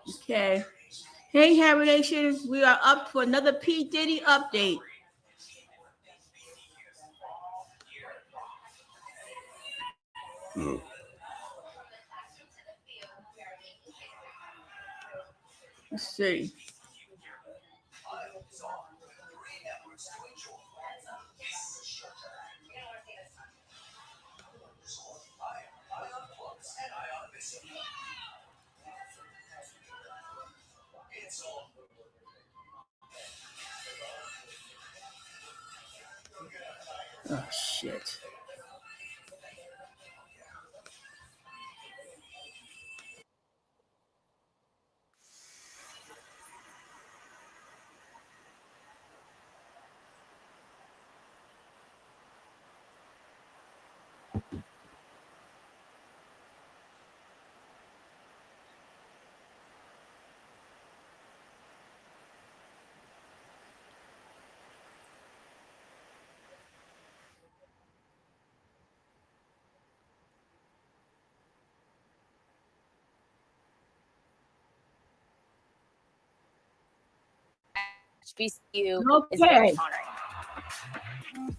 Okay. Hey, Harry Nation, we are up for another P. Diddy update. Let's see. Oh, shit. HBCU is very honoring.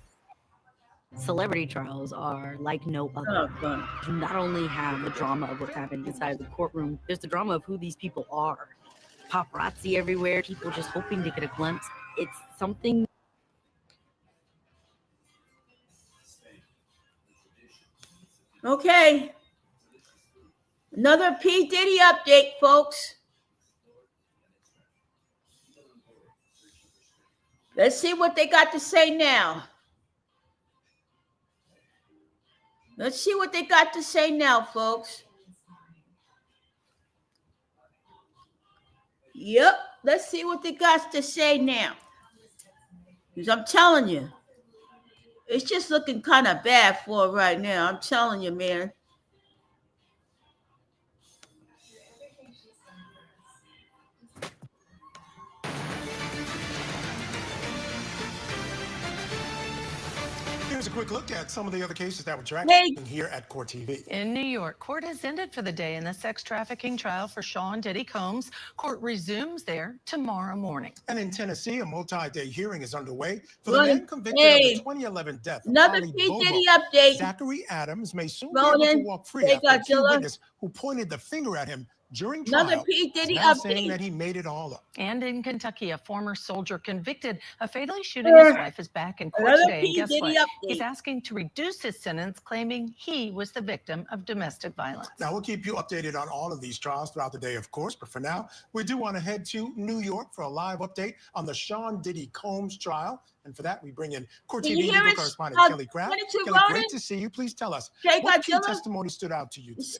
Celebrity trials are like no other. You not only have the drama of what's happening inside the courtroom, there's the drama of who these people are. Paparazzi everywhere, people just hoping to get a glimpse. It's something. Okay. Another P. Diddy update, folks. Let's see what they got to say now. Let's see what they got to say now, folks. Yep. Let's see what they got to say now. Because I'm telling you, it's just looking kind of bad for it right now. I'm telling you, man. Here's a quick look at some of the other cases that were tracking here at Court TV. In New York, court has ended for the day in the sex trafficking trial for Sean Diddy Combs. Court resumes there tomorrow morning. And in Tennessee, a multi-day hearing is underway for the man convicted of the 2011 death of Another Ali P. Bobo. Diddy update. Zachary Adams may soon be able to walk free after a key witness who pointed the finger at him during trial Another P. Diddy is now update. saying that he made it all up. And in Kentucky, a former soldier convicted of fatally shooting his wife is back in court today. And guess what? He's asking to reduce his sentence, claiming he was the victim of domestic violence. Now, we'll keep you updated on all of these trials throughout the day, of course. But for now, we do want to head to New York for a live update on the Sean Diddy Combs trial. And for that, we bring in Court TV legal correspondent Kelly Craft. Kelly, great to see you. Please tell us, what key testimony stood out to you today?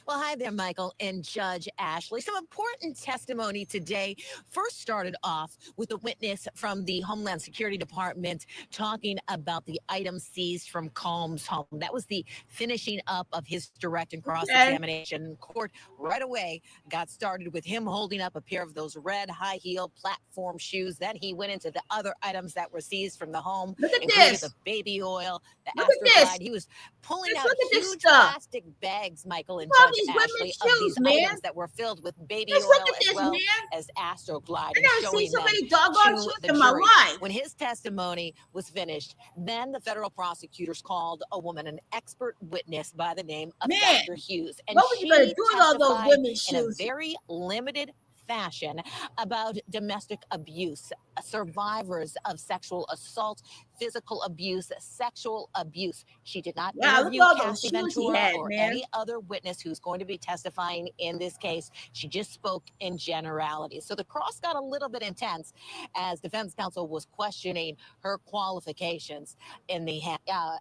Well, hi there, Michael and Judge Ashley. Some important testimony today. First started off with a witness from the Homeland Security Department talking about the items seized from Combs' home. That was the finishing up of his direct and cross-examination. Court right away got started with him holding up a pair of those red high-heel platform shoes. Then he went into the other items that were seized from the home, including the baby oil, the Astroglide. He was pulling out huge plastic bags, Michael and Judge Ashley, of these items that were filled with baby oil as well as Astroglide. I never seen so many doggone shoes in my life. When his testimony was finished, then the federal prosecutors called a woman, an expert witness by the name of Dr. Hughes. And she testified in a very limited fashion about domestic abuse, survivors of sexual assault, physical abuse, sexual abuse. She did not interview Kathy Ventura or any other witness who's going to be testifying in this case. She just spoke in generalities. So the cross got a little bit intense as defense counsel was questioning her qualifications in the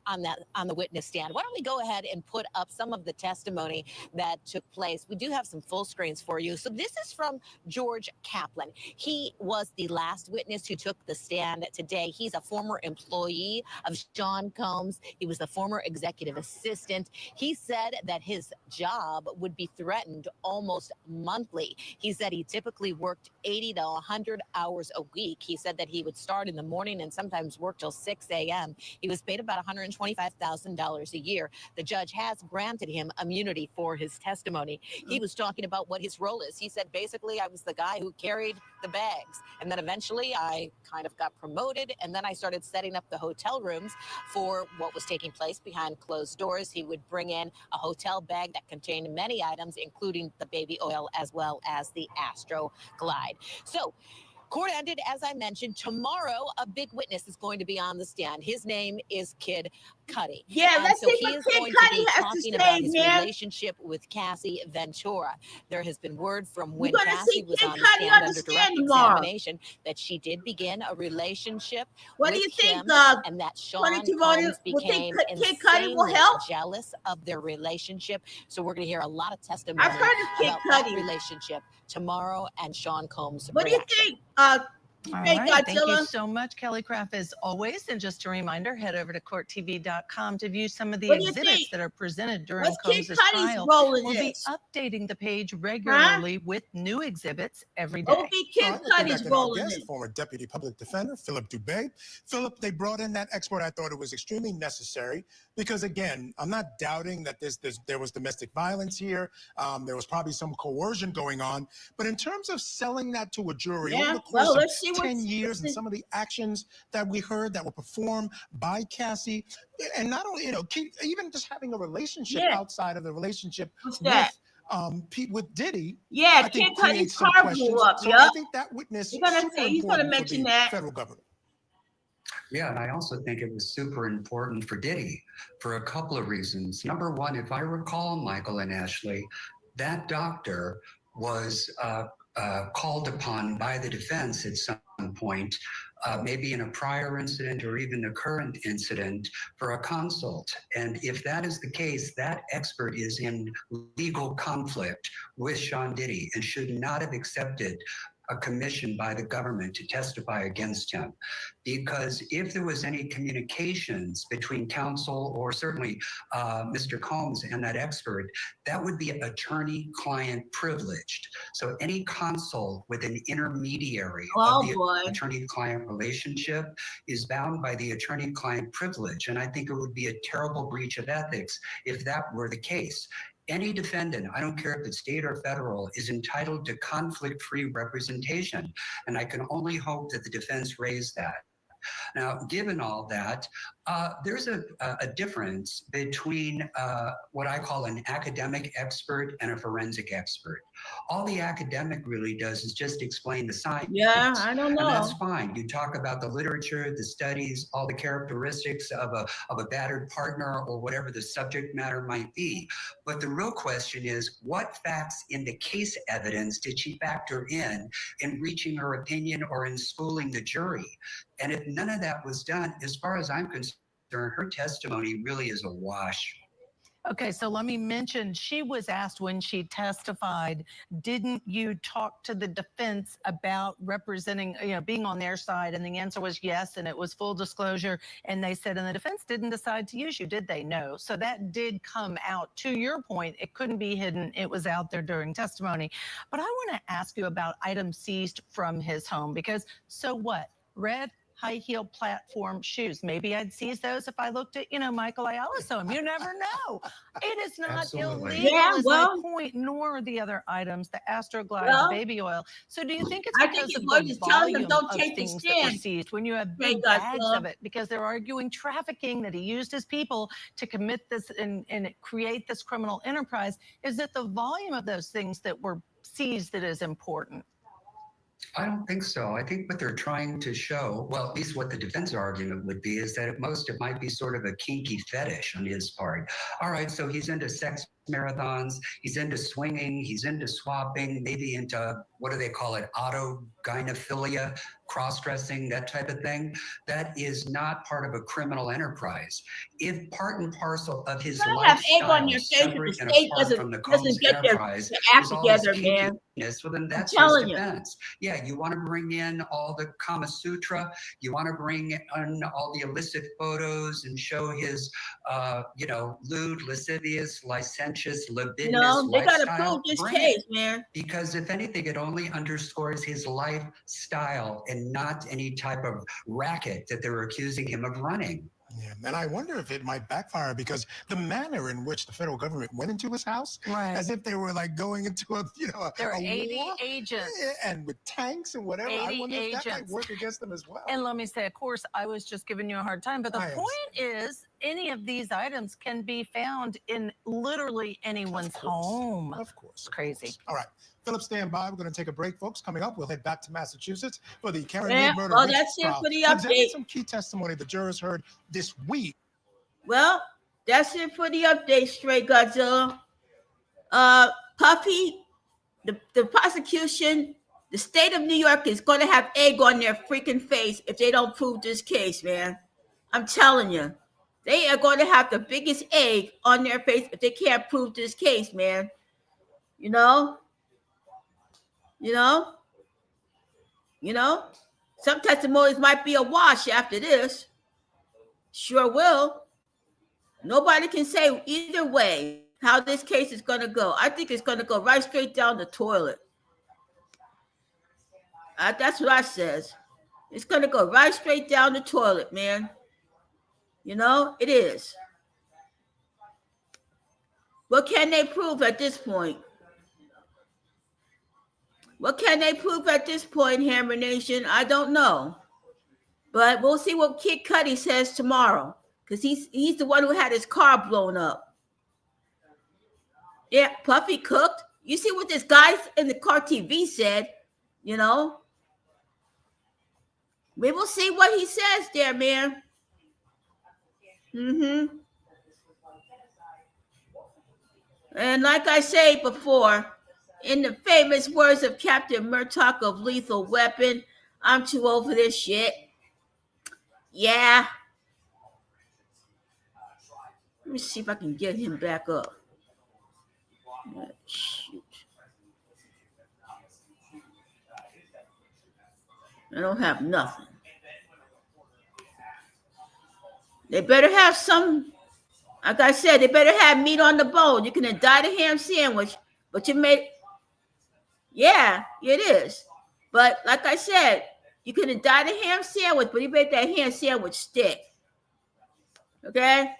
on the witness stand. Why don't we go ahead and put up some of the testimony that took place? We do have some full screens for you. So this is from George Kaplan. He was the last witness who took the stand today. He's a former employee employee of Sean Combs. He was the former executive assistant. He said that his job would be threatened almost monthly. He said he typically worked 80 to 100 hours a week. He said that he would start in the morning and sometimes work till 6 a.m. He was paid about $125,000 a year. The judge has granted him immunity for his testimony. He was talking about what his role is. He said, basically, I was the guy who carried the bags. And then eventually I kind of got promoted. And then I started setting up the hotel rooms for what was taking place behind closed doors. He would bring in a hotel bag that contained many items, including the baby oil as well as the Astro Glide. So, court ended, as I mentioned. Tomorrow, a big witness is going to be on the stand. His name is Kid Cudi. Yeah, let's so see he what is Kid going Cudi to be has talking to about say, his man. relationship with Cassie Ventura. There has been word from when You're gonna Cassie see was Kid on the Cudi stand on the under direct stand tomorrow. examination that she did begin a relationship What with do you think, him, and that Sean Tony Combs will became think Kid Cudi will insanely help? jealous of their relationship. So we're going to hear a lot of testimony I've heard of Kid about that Cudi. relationship tomorrow and Sean Combs' What do you reaction. think, All Hey, right. Thank you Godzilla? so much, Kelly Craft, as always. And just a reminder, head over to courttv.com to view some of the What do you exhibits think? that are presented during What's Kid Combs' Cudi's trial. role in We'll be this? updating the page regularly with new exhibits every What will day. be All Kid right, let's bring Cudi's back in our role in guest, this? former Deputy Public Defender Philip Dubé. Philip, they brought in that expert. I thought it was extremely necessary because, again, I'm not doubting that there was domestic violence here. There was probably some coercion going on. But in terms of selling that to a jury over the course of let's see 10 years and some of the actions that we heard that were performed by Cassie, and not only, even just having a relationship outside of the relationship with Diddy, Yeah, I Kid think Cudi's creates some car questions. blew up, So I think that witness You're gonna super see, he's gonna important for mention the that. federal government. Yeah, and I also think it was super important for Diddy for a couple of reasons. Number one, if I recall, Michael and Ashley, that doctor was called upon by the defense at some point, maybe in a prior incident or even the current incident, for a consult. And if that is the case, that expert is in legal conflict with Sean Diddy and should not have accepted a commission by the government to testify against him. Because if there was any communications between counsel or certainly Mr. Combs and that expert, that would be attorney-client privileged. So any consult with an intermediary of the attorney-client relationship is bound by the attorney-client privilege. And I think it would be a terrible breach of ethics if that were the case. Any defendant, I don't care if it's state or federal, is entitled to conflict-free representation. And I can only hope that the defense raised that. Now, given all that, there's a difference between what I call an academic expert and a forensic expert. All the academic really does is just explain the science. Yeah, I don't know. And that's fine. You talk about the literature, the studies, all the characteristics of a battered partner or whatever the subject matter might be. But the real question is, what facts in the case evidence did she factor in reaching her opinion or in schooling the jury? And if none of that was done, as far as I'm concerned, her testimony really is a wash. Okay, so let me mention, she was asked when she testified, didn't you talk to the defense about representing, being on their side? And the answer was yes, and it was full disclosure. And they said, and the defense didn't decide to use you, did they? No. So that did come out. To your point, it couldn't be hidden. It was out there during testimony. But I want to ask you about items seized from his home, because so what? Red high heel platform shoes. Maybe I'd seize those if I looked at, Michael Ayala. So you never know. It is not illegal, is my point, nor the other items, the Astro Glide, the baby oil. So do you think it's because of the volume of things that were seized when you have big bags of it? Because they're arguing trafficking, that he used his people to commit this and create this criminal enterprise. Is it the volume of those things that were seized that is important? I don't think so. I think what they're trying to show, well, at least what the defense argument would be, is that at most it might be sort of a kinky fetish on his part. All right, so he's into sex marathons, he's into swinging, he's into swapping, maybe into, what do they call it, autogynephilia, cross-dressing, that type of thing, that is not part of a criminal enterprise. If part and parcel of his lifestyle, separate and apart from the Combs enterprise, is all this kinkiness, well, then that's his defense. Yeah, you want to bring in all the Kama Sutra, you want to bring in all the illicit photos and show his, lewd, lascivious, licentious, libidinous they lifestyle. got to prove this case, man. Because if anything, it only underscores his lifestyle and not any type of racket that they're accusing him of running. Yeah, and I wonder if it might backfire because the manner in which the federal government went into his house, as if they were like going into there are 80 war, agents, and with tanks and whatever. I wonder if that might work against them as well. And let me say, of course, I was just giving you a hard time, but the point is, any of these items can be found in literally anyone's home. Of course, crazy. All right. Philip, stand by. We're going to take a break, folks. Coming up, we'll head back to Massachusetts for the Karen Reed murder. Well, that's it for the update. Some key testimony the jurors heard this week. Well, that's it for the update, Straight Godzilla. Puffy, the prosecution, the state of New York is going to have egg on their freaking face if they don't prove this case, man. I'm telling you. They are going to have the biggest egg on their face if they can't prove this case, man. You know? Some testimonies might be a wash after this. Sure will. Nobody can say either way how this case is going to go. I think it's going to go right straight down the toilet. That's what I says. It's going to go right straight down the toilet, man. It is. What can they prove at this point? What can they prove at this point, Hammer Nation? I don't know. But we'll see what Kid Cudi says tomorrow. Because he's the one who had his car blown up. Yeah, Puffy cooked. You see what this guy in the car TV said, We will see what he says there, man. And like I said before, in the famous words of Captain Murtaugh of Lethal Weapon, I'm too old for this shit. Yeah. Let me see if I can get him back up. Shoot. I don't have nothing. They better have some, like I said, they better have meat on the bone. You can indict a ham sandwich, but you made, yeah, it is. But like I said, you can indict a ham sandwich, but you made that ham sandwich stick. Okay?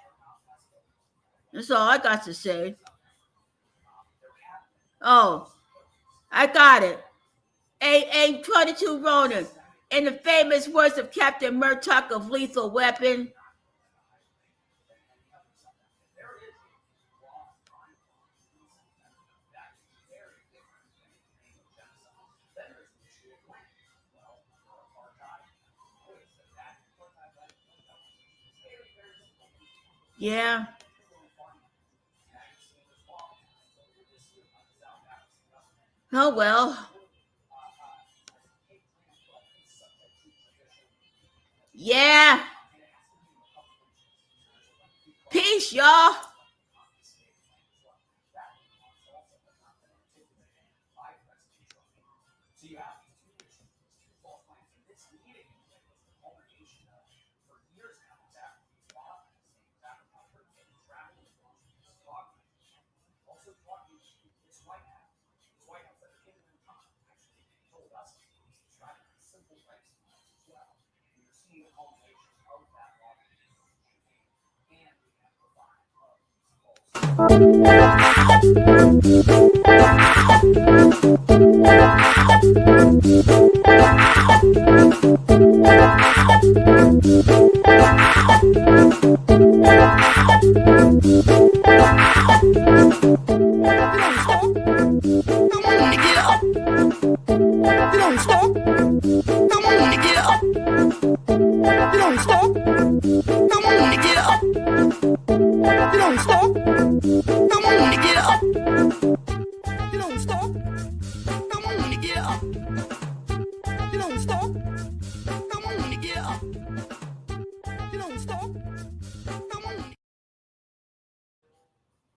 That's all I got to say. Oh, I got it. AA-22 Ronin. In the famous words of Captain Murtaugh of Lethal Weapon, yeah. Oh, well. Yeah. Peace, y'all. You don't stop.